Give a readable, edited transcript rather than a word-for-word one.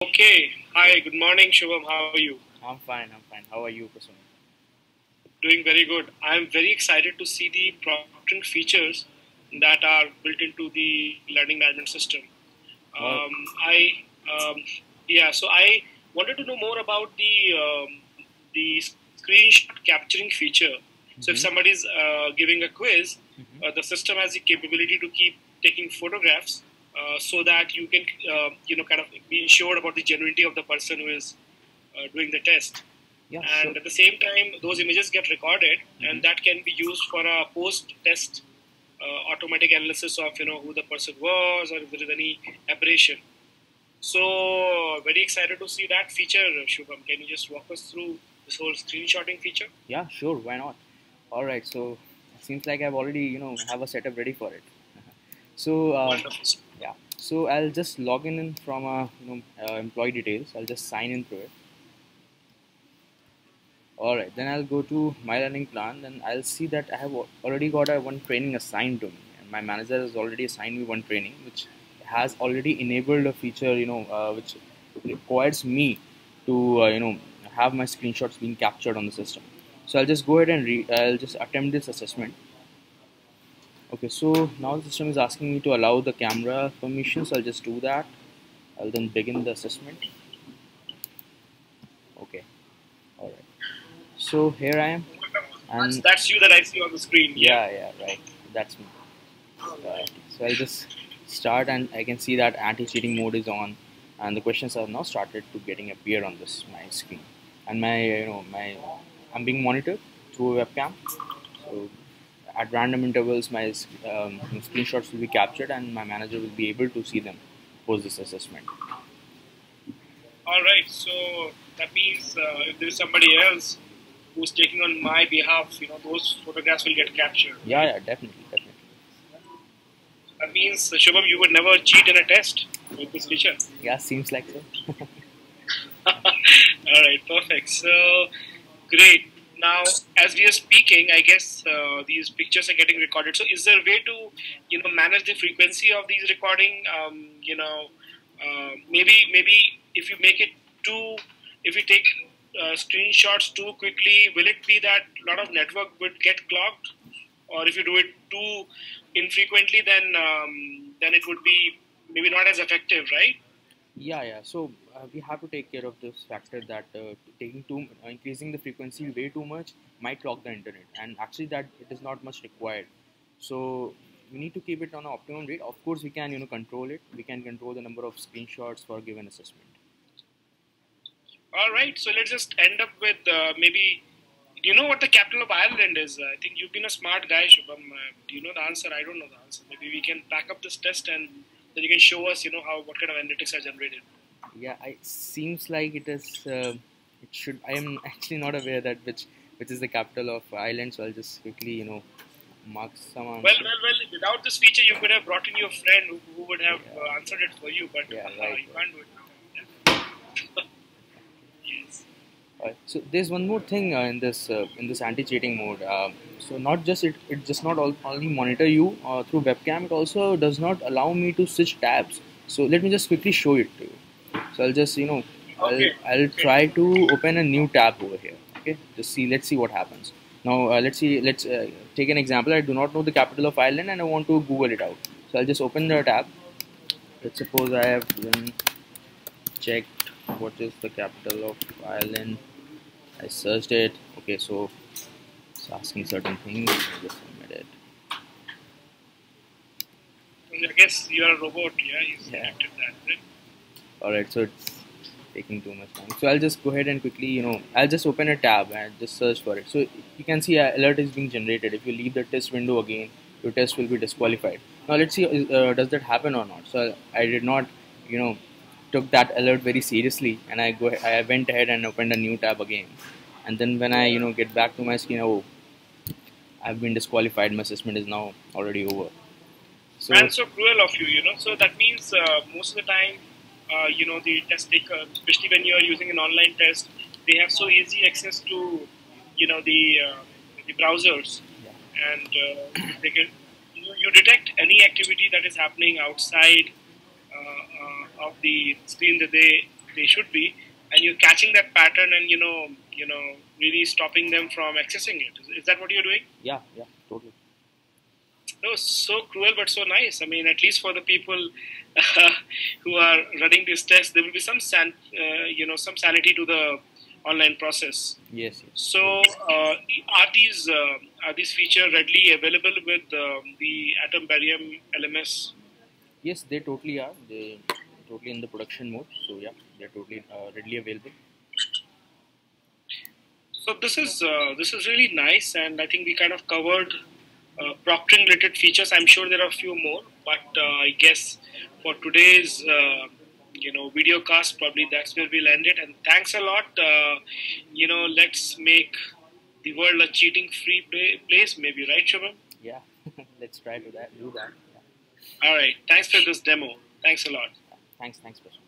Okay. Hi, good morning, Shubham. How are you? I'm fine. I'm fine. How are you, Kusum? Doing very good. I'm very excited to see the proctoring features that are built into the learning management system. Well, I yeah. So I wanted to know more about the screenshot capturing feature. So if hmm somebody is giving a quiz, hmm the system has the capability to keep taking photographs so that you can kind of be ensured about the genuinity of the person who is doing the test. yeah, sure. And at the same time, those images get recorded, hmm and that can be used for a post-test automatic analysis of who the person was or if there is any aberration. So very excited to see that feature, Shubham. Can you just walk us through this whole screenshotting feature? Yeah, sure. Why not? All right. So it seems like I've already, have a setup ready for it. So Wonderful. yeah. So I'll just log in from employee details. I'll just sign in through it. All right. Then I'll go to my learning plan. Then I'll see that I have already got a one training assigned to me, and my manager has already assigned me one training, which has already enabled a feature, which requires me to, have my screenshots being captured on the system. So I'll just go ahead and I'll just attempt this assessment. Okay. So now the system is asking me to allow the camera permission. So I'll just do that. I'll then begin the assessment. Okay. All right. So here I am, That's and that's you that I see on the screen. Yeah. yeah, right. That's me. So I'll just start, and I can see that anti-cheating mode is on, and the questions have now started to getting appear on this my screen, and my I'm being monitored through a webcam. So at random intervals, my screenshots will be captured, and my manager will be able to see them post this assessment. All right. So that means if there is somebody else who's taking on my behalf, those photographs will get captured, Yeah, right? yeah, definitely, definitely. That means, Shubham, you would never cheat in a test with this feature. Yeah, seems like so. All right, perfect. So, great. Now, as we are speaking, I guess these pictures are getting recorded. So, is there a way to, manage the frequency of these recording? Maybe if you make it too, if you take screenshots too quickly, will it be that a lot of network would get clogged? Or if you do it too infrequently, then it would be maybe not as effective, right? Yeah, yeah. So we have to take care of this factor that taking too increasing the frequency way too much might clog the internet, and actually that it is not much required. So we need to keep it on an optimum rate. Of course, we can control it. We can control the number of screenshots for a given assessment. All right, so let's just end up with maybe. Do you know what the capital of Ireland is? I think you've been a smart guy, Shubham. Do you know the answer? I don't know the answer. Maybe we can pack up this test and then you can show us, how what kind of analytics are generated. Yeah, it seems like it is. It should. I am actually not aware that which is the capital of Ireland. So I'll just quickly mark some answer. Well. Without this feature, you could have brought in your friend who would have Yeah, answered it for you, but yeah, right, you right. can't do it now. Yeah. Yes. So there's one more thing in this anti-cheating mode. So not just it just not only monitor you through webcam. It also does not allow me to switch tabs. So let me just quickly show it to you. So I'll just Okay. I'll Okay. try to open a new tab over here. Okay, just see. Let's see what happens. Now let's see. Let's take an example. I do not know the capital of Ireland and I want to Google it out. So I'll just open the tab. Let's suppose I have then checked what is the capital of Ireland. I searched it. Okay, so it's asking certain things. I just submit it. I guess you are a robot. Yeah, you Yeah. selected that. Right? All right. So it's taking too much time. So I'll just go ahead and quickly, I'll just open a tab and just search for it. So you can see an alert is being generated. If you leave the test window again, your test will be disqualified. Now let's see, does that happen or not? So I did not, you know, took that alert very seriously, and I went ahead and opened a new tab again. And then when I, get back to my screen, oh, I've been disqualified. My assessment is now already over. So Man, so cruel of you. So that means most of the time, the test taker, especially when you are using an online test, they have so easy access to, the browsers, yeah, and they can you detect any activity that is happening outside of the screen that they they should be, and you're catching that pattern and really stopping them from accessing it. Is that what you're doing? Yeah, yeah, totally. It was so cruel but so nice. I mean, at least for the people who are running this test, there will be some sanity to the online process. Yes, yes, So, very. are these features readily available with the Atom Barium LMS? Yes, they totally are. They totally in the production mode. So yeah, they're totally readily available. So this is really nice, and I think we kind of covered proctoring related features. I'm sure there are a few more, but I guess for today's video cast, probably that's where we'll end it. And thanks a lot. Let's make the world a cheating free place, maybe, right, Shubham? Yeah, let's try to do that. Yeah. All right. Thanks for this demo. Thanks a lot. Thanks, Prashant.